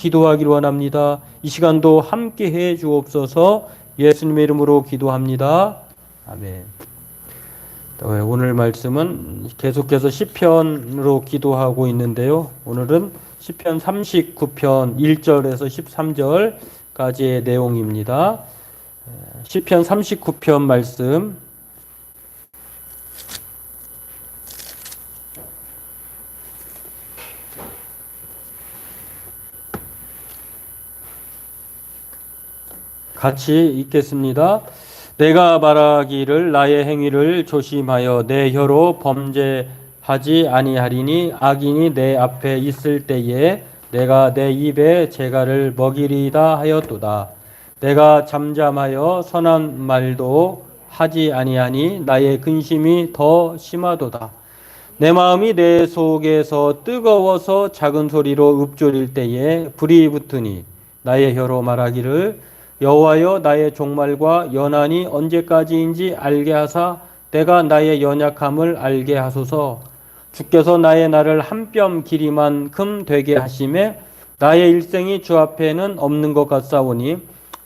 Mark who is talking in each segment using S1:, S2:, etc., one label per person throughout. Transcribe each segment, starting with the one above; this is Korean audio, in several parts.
S1: 기도하기를 원합니다. 이 시간도 함께 해 주옵소서. 예수님의 이름으로 기도합니다. 아멘. 오늘 말씀은 계속해서 시편으로 기도하고 있는데요. 오늘은 시편 39편 1절에서 13절까지의 내용입니다. 시편 39편 말씀 같이 읽겠습니다. 내가 말하기를 나의 행위를 조심하여 내 혀로 범죄하지 아니하리니 악인이 내 앞에 있을 때에 내가 내 입에 재갈을 먹이리다 하였도다. 내가 잠잠하여 선한 말도 하지 아니하니 나의 근심이 더 심하도다. 내 마음이 내 속에서 뜨거워서 작은 소리로 읊조릴 때에 불이 붙으니 나의 혀로 말하기를 여호와여 나의 종말과 연한이 언제까지인지 알게 하사 내가 나의 연약함을 알게 하소서. 주께서 나의 날을 한 뼘 길이만큼 되게 하심에 나의 일생이 주 앞에는 없는 것 같사오니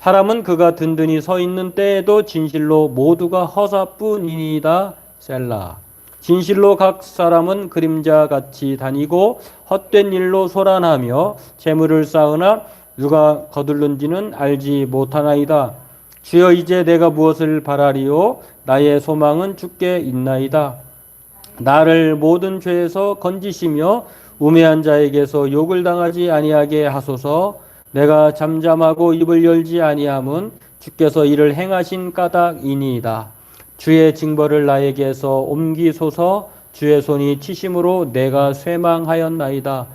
S1: 사람은 그가 든든히 서 있는 때에도 진실로 모두가 허사뿐이니이다. 셀라. 진실로 각 사람은 그림자같이 다니고 헛된 일로 소란하며 재물을 쌓으나 누가 거둘는지는 알지 못하나이다. 주여 이제 내가 무엇을 바라리요? 나의 소망은 주께 있나이다. 나를 모든 죄에서 건지시며 우매한 자에게서 욕을 당하지 아니하게 하소서. 내가 잠잠하고 입을 열지 아니함은 주께서 이를 행하신 까닭이니이다. 주의 징벌을 나에게서 옮기소서. 주의 손이 치심으로 내가 쇠망하였나이다.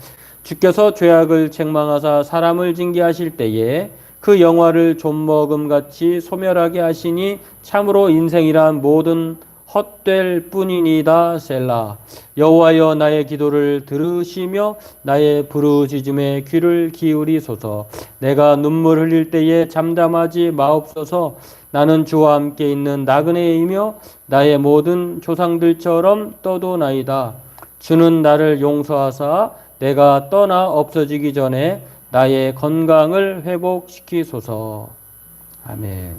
S1: 주께서 죄악을 책망하사 사람을 징계하실 때에 그 영화를 좀먹음같이 소멸하게 하시니 참으로 인생이란 모든 헛될 뿐이니이다. 셀라. 여호와여 나의 기도를 들으시며 나의 부르짖음에 귀를 기울이소서. 내가 눈물 흘릴 때에 잠잠하지 마옵소서. 나는 주와 함께 있는 나그네이며 나의 모든 조상들처럼 떠도나이다. 주는 나를 용서하사 내가 떠나 없어지기 전에 나의 건강을 회복시키소서. 아멘.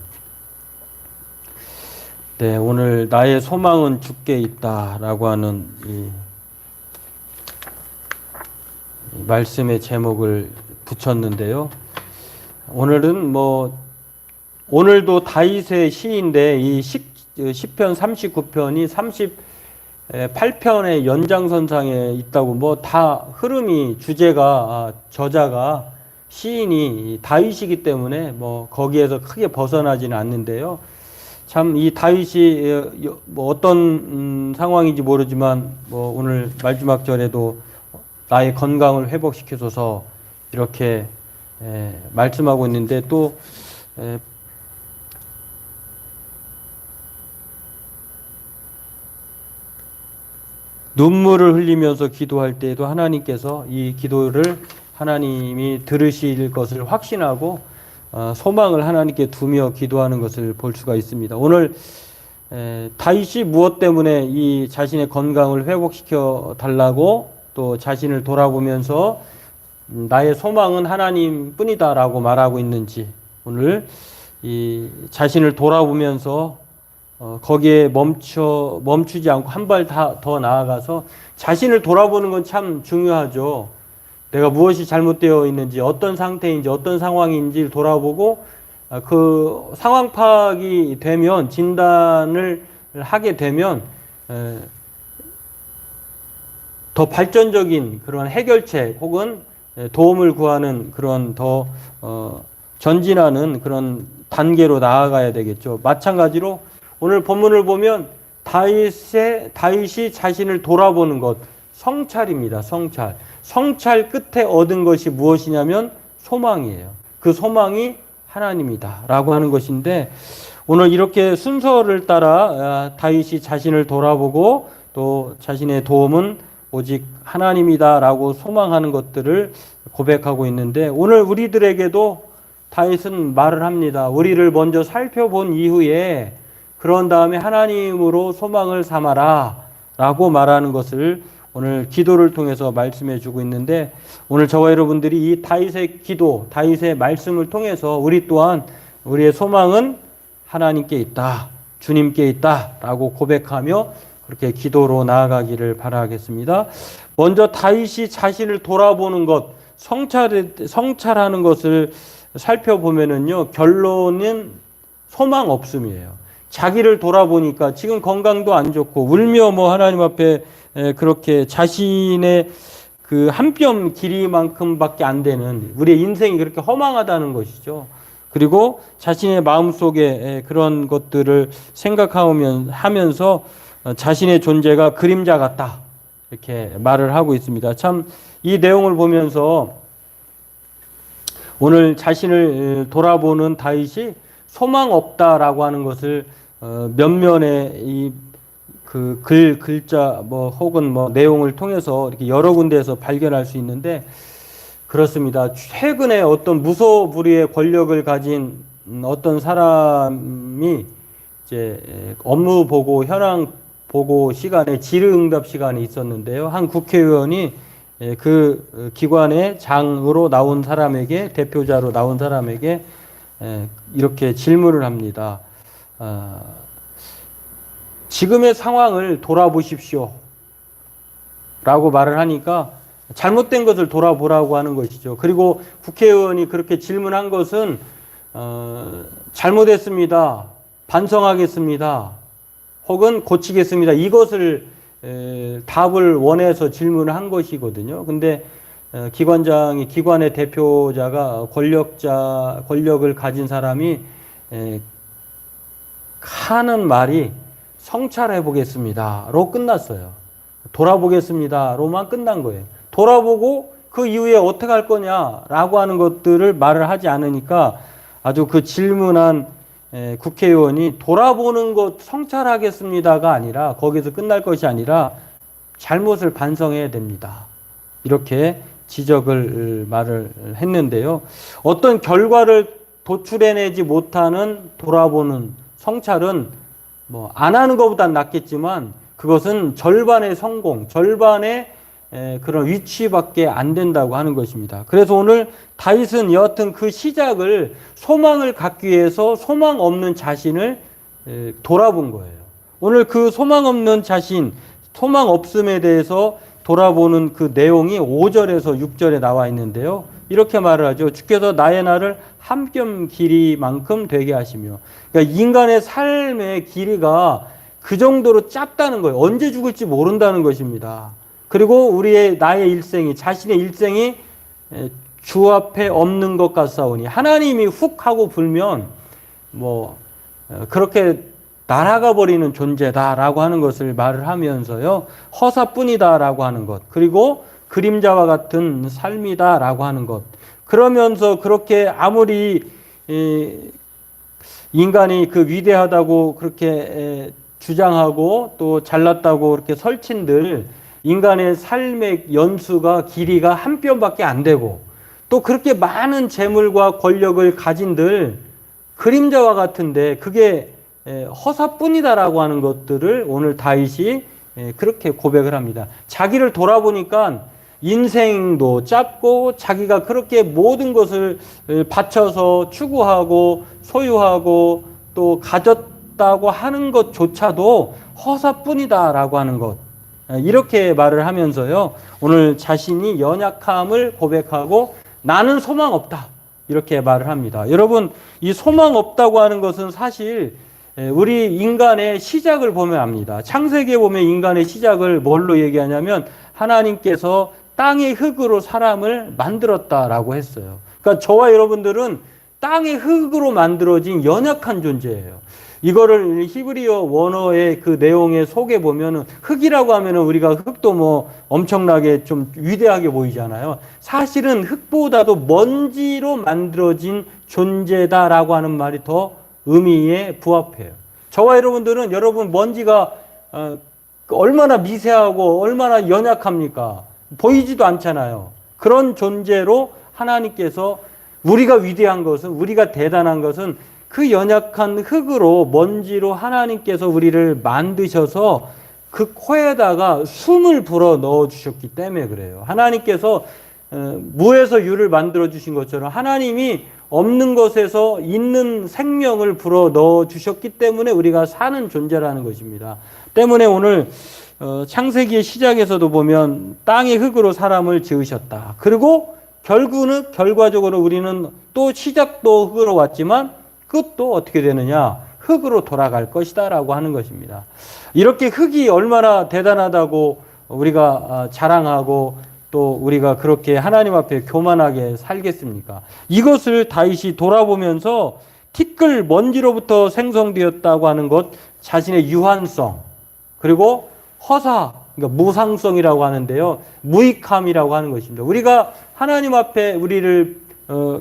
S1: 네, 오늘 나의 소망은 주께 있다라고 하는 이 말씀의 제목을 붙였는데요. 오늘은 오늘도 다윗의 시인데 이 시편 39편이 38편의 연장선상에 있다고 다 흐름이 주제가 저자가 시인이 다윗이기 때문에 거기에서 크게 벗어나지는 않는데요. 참 이 다윗이 어떤 상황인지 모르지만 오늘 마지막 절에도 나의 건강을 회복시켜줘서 이렇게 말씀하고 있는데 또 눈물을 흘리면서 기도할 때에도 하나님께서 이 기도를 하나님이 들으실 것을 확신하고 소망을 하나님께 두며 기도하는 것을 볼 수가 있습니다. 오늘 다윗이 무엇 때문에 이 자신의 건강을 회복시켜 달라고 또 자신을 돌아보면서 나의 소망은 하나님 뿐이다라고 말하고 있는지 오늘 이 자신을 돌아보면서 거기에 멈추지 않고 한 발 더 나아가서 자신을 돌아보는 건 참 중요하죠. 내가 무엇이 잘못되어 있는지, 어떤 상태인지, 어떤 상황인지를 돌아보고 그 상황 파악이 되면, 진단을 하게 되면 더 발전적인 그런 해결책 혹은 도움을 구하는 그런 더 전진하는 그런 단계로 나아가야 되겠죠. 마찬가지로 오늘 본문을 보면 다윗이 자신을 돌아보는 것, 성찰입니다. 성찰 끝에 얻은 것이 무엇이냐면 소망이에요. 그 소망이 하나님이다 라고 하는 것인데 오늘 이렇게 순서를 따라 다윗이 자신을 돌아보고 또 자신의 도움은 오직 하나님이다 라고 소망하는 것들을 고백하고 있는데 오늘 우리들에게도 다윗은 말을 합니다. 우리를 먼저 살펴본 이후에 그런 다음에 하나님으로 소망을 삼아라 라고 말하는 것을 오늘 기도를 통해서 말씀해 주고 있는데, 오늘 저와 여러분들이 이 다윗의 기도, 다윗의 말씀을 통해서 우리 또한 우리의 소망은 하나님께 있다, 주님께 있다라고 고백하며 그렇게 기도로 나아가기를 바라겠습니다. 먼저 다윗이 자신을 돌아보는 것, 성찰하는 것을 살펴보면은요, 결론은 소망 없음이에요. 자기를 돌아보니까 지금 건강도 안 좋고 울며 하나님 앞에 그렇게 자신의 그 한 뼘 길이만큼밖에 안 되는 우리의 인생이 그렇게 허망하다는 것이죠. 그리고 자신의 마음속에 그런 것들을 생각하면서 자신의 존재가 그림자 같다, 이렇게 말을 하고 있습니다. 참 이 내용을 보면서 오늘 자신을 돌아보는 다윗이 소망 없다라고 하는 것을 몇면의 그 글자 혹은 내용을 통해서 이렇게 여러 군데에서 발견할 수 있는데, 그렇습니다. 최근에 어떤 무소불위의 권력을 가진 어떤 사람이 이제 업무 보고 현황 보고 시간에 질의응답 시간이 있었는데요. 한 국회의원이 그 기관의 장으로 나온 사람에게, 대표자로 나온 사람에게 이렇게 질문을 합니다. 지금의 상황을 돌아보십시오 라고 말을 하니까 잘못된 것을 돌아보라고 하는 것이죠. 그리고 국회의원이 그렇게 질문한 것은 잘못했습니다, 반성하겠습니다, 혹은 고치겠습니다, 이것을 답을 원해서 질문을 한 것이거든요. 근데 기관의 대표자가 권력을 가진 사람이 하는 말이 성찰해 보겠습니다로 끝났어요. 돌아보겠습니다로만 끝난 거예요. 돌아보고 그 이후에 어떻게 할 거냐라고 하는 것들을 말을 하지 않으니까 아주 그 질문한 국회의원이 돌아보는 것 성찰하겠습니다가 아니라, 거기서 끝날 것이 아니라 잘못을 반성해야 됩니다, 이렇게 지적을 말을 했는데요. 어떤 결과를 도출해내지 못하는 돌아보는 성찰은 안 하는 것보단 낫겠지만 그것은 절반의 성공, 절반의 그런 위치밖에 안 된다고 하는 것입니다. 그래서 오늘 다윗은 여하튼 그 시작을 소망을 갖기 위해서 소망 없는 자신을 돌아본 거예요. 오늘 그 소망 없는 자신, 소망 없음에 대해서 돌아보는 그 내용이 5절에서 6절에 나와 있는데요. 이렇게 말을 하죠. 주께서 나의 날을 한 뼘 길이만큼 되게 하시며. 그러니까 인간의 삶의 길이가 그 정도로 짧다는 거예요. 언제 죽을지 모른다는 것입니다. 그리고 나의 일생이, 자신의 일생이 주 앞에 없는 것 같사오니, 하나님이 훅 하고 불면 그렇게 날아가 버리는 존재다라고 하는 것을 말을 하면서요, 허사뿐이다라고 하는 것, 그리고 그림자와 같은 삶이다라고 하는 것, 그러면서 그렇게 아무리 인간이 그 위대하다고 그렇게 주장하고 또 잘났다고 그렇게 설친들, 인간의 삶의 연수가, 길이가 한 뼘밖에 안 되고, 또 그렇게 많은 재물과 권력을 가진들 그림자와 같은데 그게 허사뿐이다라고 하는 것들을 오늘 다윗이 그렇게 고백을 합니다. 자기를 돌아보니까 인생도 짧고, 자기가 그렇게 모든 것을 바쳐서 추구하고 소유하고 또 가졌다고 하는 것조차도 허사뿐이다라고 하는 것, 이렇게 말을 하면서요, 오늘 자신이 연약함을 고백하고 나는 소망 없다, 이렇게 말을 합니다. 여러분, 이 소망 없다고 하는 것은 사실 우리 인간의 시작을 보면 압니다. 창세기에 보면 인간의 시작을 뭘로 얘기하냐면 하나님께서 땅의 흙으로 사람을 만들었다라고 했어요. 그러니까 저와 여러분들은 땅의 흙으로 만들어진 연약한 존재예요. 이거를 히브리어 원어의 그 내용의 속에 보면은, 흙이라고 하면은 우리가 흙도 엄청나게 좀 위대하게 보이잖아요. 사실은 흙보다도 먼지로 만들어진 존재다라고 하는 말이 더 의미에 부합해요. 저와 여러분들은, 여러분 먼지가 얼마나 미세하고 얼마나 연약합니까? 보이지도 않잖아요. 그런 존재로 하나님께서, 우리가 위대한 것은, 우리가 대단한 것은 그 연약한 흙으로, 먼지로 하나님께서 우리를 만드셔서 그 코에다가 숨을 불어 넣어 주셨기 때문에 그래요. 하나님께서 무에서 유를 만들어 주신 것처럼 하나님이 없는 것에서 있는 생명을 불어 넣어 주셨기 때문에 우리가 사는 존재라는 것입니다. 때문에 오늘 창세기의 시작에서도 보면 땅의 흙으로 사람을 지으셨다. 그리고 결과적으로 우리는 또 시작도 흙으로 왔지만 끝도 어떻게 되느냐? 흙으로 돌아갈 것이다 라고 하는 것입니다. 이렇게 흙이 얼마나 대단하다고 우리가 자랑하고 또 우리가 그렇게 하나님 앞에 교만하게 살겠습니까? 이것을 다윗이 돌아보면서 티끌 먼지로부터 생성되었다고 하는 것, 자신의 유한성, 그리고 허사, 그러니까 무상성이라고 하는데요. 무익함이라고 하는 것입니다. 우리가 하나님 앞에 우리를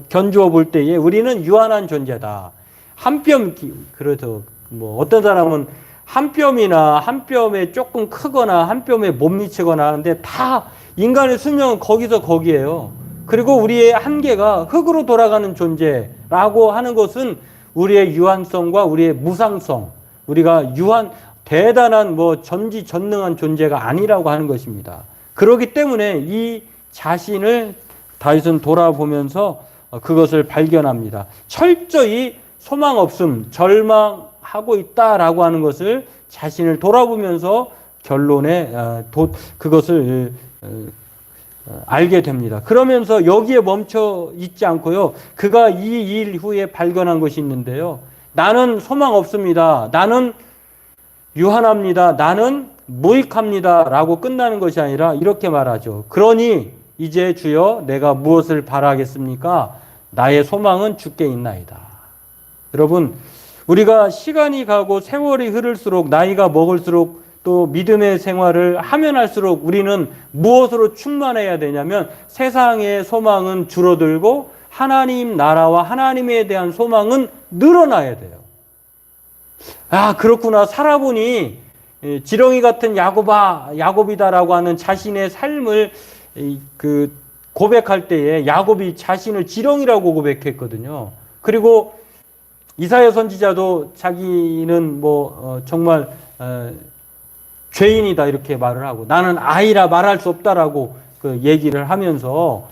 S1: 견주어 볼 때에 우리는 유한한 존재다. 한 뼘, 그래서 뭐 어떤 사람은 한 뼘이나 한 뼘에 조금 크거나 한 뼘에 못 미치거나 하는데 다 인간의 수명은 거기서 거기에요. 그리고 우리의 한계가 흙으로 돌아가는 존재라고 하는 것은 우리의 유한성과 우리의 무상성, 우리가 대단한 전지전능한 존재가 아니라고 하는 것입니다. 그렇기 때문에 이 자신을 다윗은 돌아보면서 그것을 발견합니다. 철저히 소망 없음, 절망하고 있다라고 하는 것을 자신을 돌아보면서 결론에 그것을 알게 됩니다. 그러면서 여기에 멈춰 있지 않고요. 그가 이 일 후에 발견한 것이 있는데요. 나는 소망 없습니다. 나는 유한합니다. 나는 무익합니다. 라고 끝나는 것이 아니라 이렇게 말하죠. 그러니 이제 주여 내가 무엇을 바라겠습니까? 나의 소망은 주께 있나이다. 여러분, 우리가 시간이 가고 세월이 흐를수록 나이가 먹을수록 또 믿음의 생활을 하면 할수록 우리는 무엇으로 충만해야 되냐면 세상의 소망은 줄어들고 하나님 나라와 하나님에 대한 소망은 늘어나야 돼요. 아, 그렇구나. 살아보니 지렁이 같은 야곱이다라고 하는 자신의 삶을 고백할 때에 야곱이 자신을 지렁이라고 고백했거든요. 그리고 이사야 선지자도 자기는 정말 죄인이다 이렇게 말을 하고 나는 아이라 말할 수 없다라고 그 얘기를 하면서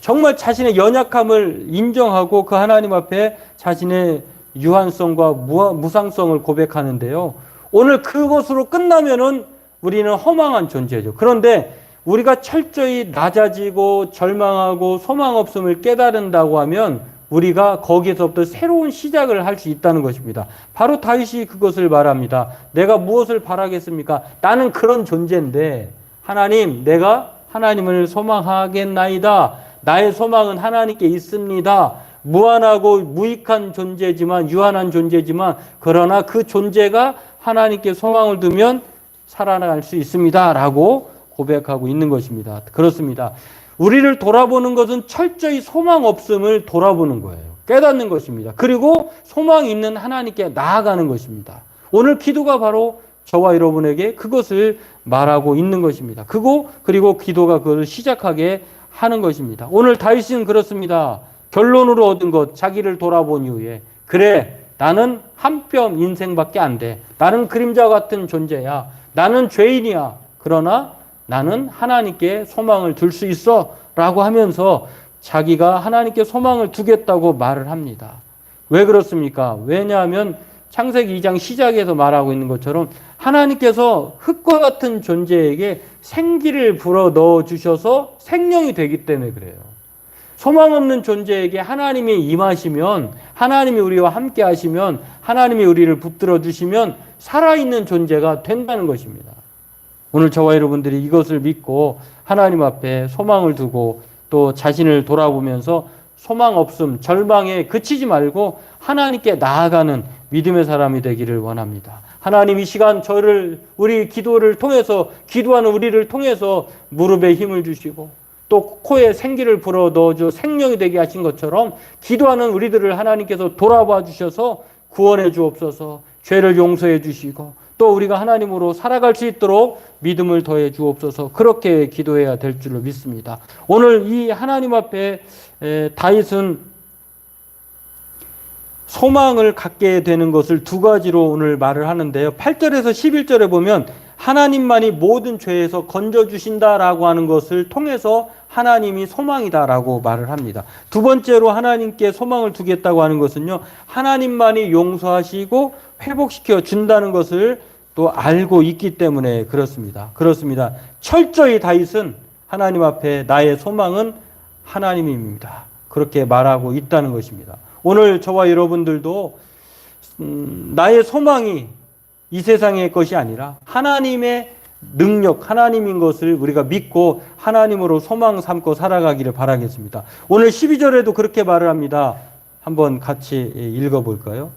S1: 정말 자신의 연약함을 인정하고 그 하나님 앞에 자신의 유한성과 무상성을 고백하는데요. 오늘 그것으로 끝나면은 우리는 허망한 존재죠. 그런데 우리가 철저히 낮아지고 절망하고 소망 없음을 깨달은다고 하면 우리가 거기에서부터 새로운 시작을 할 수 있다는 것입니다. 바로 다윗이 그것을 말합니다. 내가 무엇을 바라겠습니까? 나는 그런 존재인데 하나님, 내가 하나님을 소망하겠나이다. 나의 소망은 하나님께 있습니다. 무한하고 무익한 존재지만 유한한 존재지만 그러나 그 존재가 하나님께 소망을 두면 살아날 수 있습니다. 라고 고백하고 있는 것입니다. 그렇습니다. 우리를 돌아보는 것은 철저히 소망 없음을 돌아보는 거예요. 깨닫는 것입니다. 그리고 소망 있는 하나님께 나아가는 것입니다. 오늘 기도가 바로 저와 여러분에게 그것을 말하고 있는 것입니다. 그리고 기도가 그것을 시작하게 하는 것입니다. 오늘 다윗은 그렇습니다. 결론으로 얻은 것, 자기를 돌아본 이후에 그래, 나는 한 뼘 인생밖에 안 돼. 나는 그림자 같은 존재야. 나는 죄인이야. 그러나 나는 하나님께 소망을 둘 수 있어 라고 하면서 자기가 하나님께 소망을 두겠다고 말을 합니다. 왜 그렇습니까? 왜냐하면 창세기 2장 시작에서 말하고 있는 것처럼 하나님께서 흙과 같은 존재에게 생기를 불어 넣어 주셔서 생명이 되기 때문에 그래요. 소망 없는 존재에게 하나님이 임하시면, 하나님이 우리와 함께 하시면, 하나님이 우리를 붙들어 주시면 살아있는 존재가 된다는 것입니다. 오늘 저와 여러분들이 이것을 믿고 하나님 앞에 소망을 두고 또 자신을 돌아보면서 소망 없음, 절망에 그치지 말고 하나님께 나아가는 믿음의 사람이 되기를 원합니다. 하나님 이 시간 우리 기도를 통해서, 기도하는 우리를 통해서 무릎에 힘을 주시고 또 코에 생기를 불어 넣어줘 생명이 되게 하신 것처럼 기도하는 우리들을 하나님께서 돌아봐 주셔서 구원해 주옵소서, 죄를 용서해 주시고 또 우리가 하나님으로 살아갈 수 있도록 믿음을 더해 주옵소서. 그렇게 기도해야 될 줄로 믿습니다. 오늘 이 하나님 앞에 다윗은 소망을 갖게 되는 것을 두 가지로 오늘 말을 하는데요. 8절에서 11절에 보면 하나님만이 모든 죄에서 건져주신다라고 하는 것을 통해서 하나님이 소망이다라고 말을 합니다. 두 번째로 하나님께 소망을 두겠다고 하는 것은요, 하나님만이 용서하시고 회복시켜 준다는 것을 또 알고 있기 때문에 그렇습니다. 그렇습니다. 철저히 다윗은 하나님 앞에 나의 소망은 하나님입니다. 그렇게 말하고 있다는 것입니다. 오늘 저와 여러분들도 나의 소망이 이 세상의 것이 아니라 하나님의 능력, 하나님인 것을 우리가 믿고 하나님으로 소망 삼고 살아가기를 바라겠습니다. 오늘 12절에도 그렇게 말을 합니다. 한번 같이 읽어볼까요?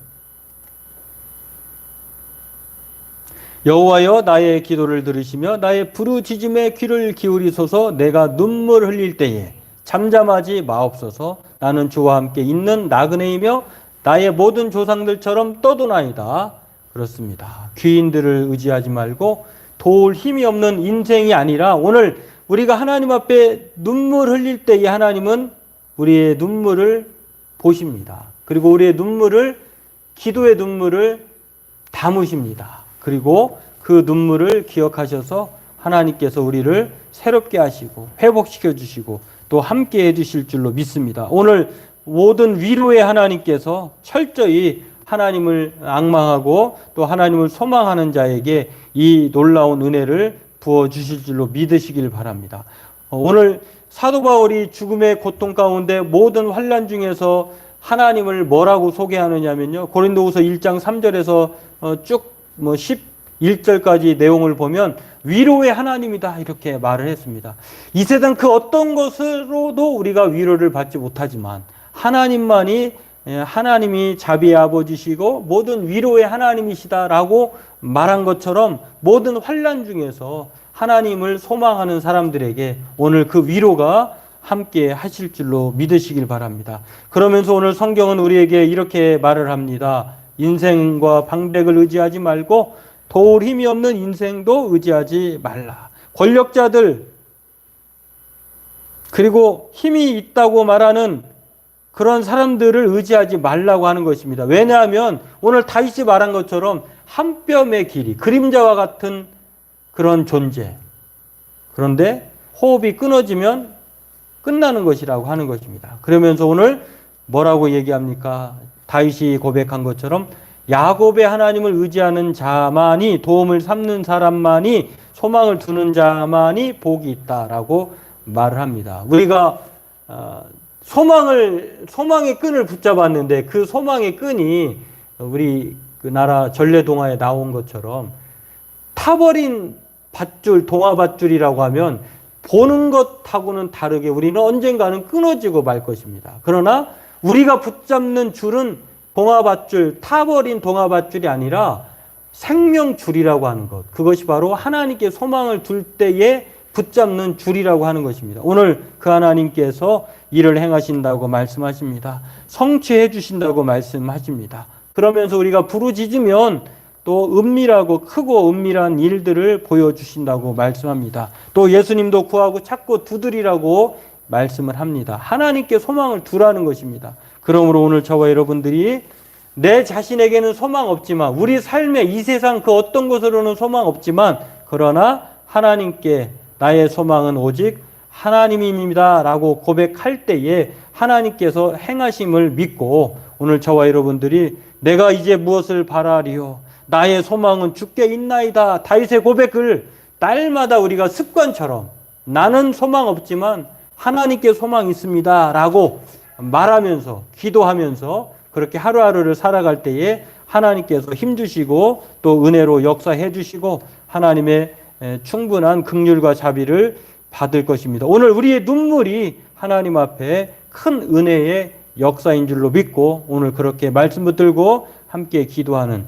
S1: 여호와여 나의 기도를 들으시며 나의 부르짖음에 귀를 기울이소서. 내가 눈물 흘릴 때에 잠잠하지 마옵소서. 나는 주와 함께 있는 나그네이며 나의 모든 조상들처럼 떠도나이다. 그렇습니다. 귀인들을 의지하지 말고 도울 힘이 없는 인생이 아니라 오늘 우리가 하나님 앞에 눈물 흘릴 때에 하나님은 우리의 눈물을 보십니다. 그리고 우리의 눈물을, 기도의 눈물을 담으십니다. 그리고 그 눈물을 기억하셔서 하나님께서 우리를 새롭게 하시고 회복시켜 주시고 또 함께 해 주실 줄로 믿습니다. 오늘 모든 위로의 하나님께서 철저히 하나님을 앙망하고 또 하나님을 소망하는 자에게 이 놀라운 은혜를 부어주실 줄로 믿으시길 바랍니다. 오늘 사도 바울이 죽음의 고통 가운데 모든 환난 중에서 하나님을 뭐라고 소개하느냐면요, 고린도후서 1장 3절에서 쭉 11절까지 내용을 보면 위로의 하나님이다 이렇게 말을 했습니다. 이 세상 그 어떤 것으로도 우리가 위로를 받지 못하지만 하나님이 자비의 아버지시고 모든 위로의 하나님이시다라고 말한 것처럼 모든 환난 중에서 하나님을 소망하는 사람들에게 오늘 그 위로가 함께 하실 줄로 믿으시길 바랍니다. 그러면서 오늘 성경은 우리에게 이렇게 말을 합니다. 인생과 방백을 의지하지 말고 도울 힘이 없는 인생도 의지하지 말라. 권력자들 그리고 힘이 있다고 말하는 그런 사람들을 의지하지 말라고 하는 것입니다. 왜냐하면 오늘 다윗이 말한 것처럼 한 뼘의 길이, 그림자와 같은 그런 존재. 그런데 호흡이 끊어지면 끝나는 것이라고 하는 것입니다. 그러면서 오늘 뭐라고 얘기합니까? 다윗이 고백한 것처럼 야곱의 하나님을 의지하는 자만이, 도움을 삼는 사람만이, 소망을 두는 자만이 복이 있다라고 말을 합니다. 우리가 소망의 끈을 붙잡았는데 그 소망의 끈이 우리 그 나라 전래동화에 나온 것처럼 타버린 밧줄, 동화밧줄이라고 하면 보는 것하고는 다르게 우리는 언젠가는 끊어지고 말 것입니다. 그러나 우리가 붙잡는 줄은 동화밧줄, 타버린 동화밧줄이 아니라 생명줄이라고 하는 것. 그것이 바로 하나님께 소망을 둘 때에 붙잡는 줄이라고 하는 것입니다. 오늘 그 하나님께서 일을 행하신다고 말씀하십니다. 성취해 주신다고 말씀하십니다. 그러면서 우리가 부르짖으면 또 은밀하고 크고 은밀한 일들을 보여주신다고 말씀합니다. 또 예수님도 구하고 찾고 두드리라고 말씀을 합니다. 하나님께 소망을 두라는 것입니다. 그러므로 오늘 저와 여러분들이 내 자신에게는 소망 없지만, 우리 삶의 이 세상 그 어떤 것으로는 소망 없지만, 그러나 하나님께 나의 소망은 오직 하나님입니다 라고 고백할 때에 하나님께서 행하심을 믿고, 오늘 저와 여러분들이 내가 이제 무엇을 바라리요, 나의 소망은 주께 있나이다, 다윗의 고백을 날마다 우리가 습관처럼 나는 소망 없지만 하나님께 소망 있습니다 라고 말하면서 기도하면서 그렇게 하루하루를 살아갈 때에 하나님께서 힘주시고 또 은혜로 역사해 주시고 하나님의 충분한 긍휼과 자비를 받을 것입니다. 오늘 우리의 눈물이 하나님 앞에 큰 은혜의 역사인 줄로 믿고 오늘 그렇게 말씀 붙들고 함께 기도하는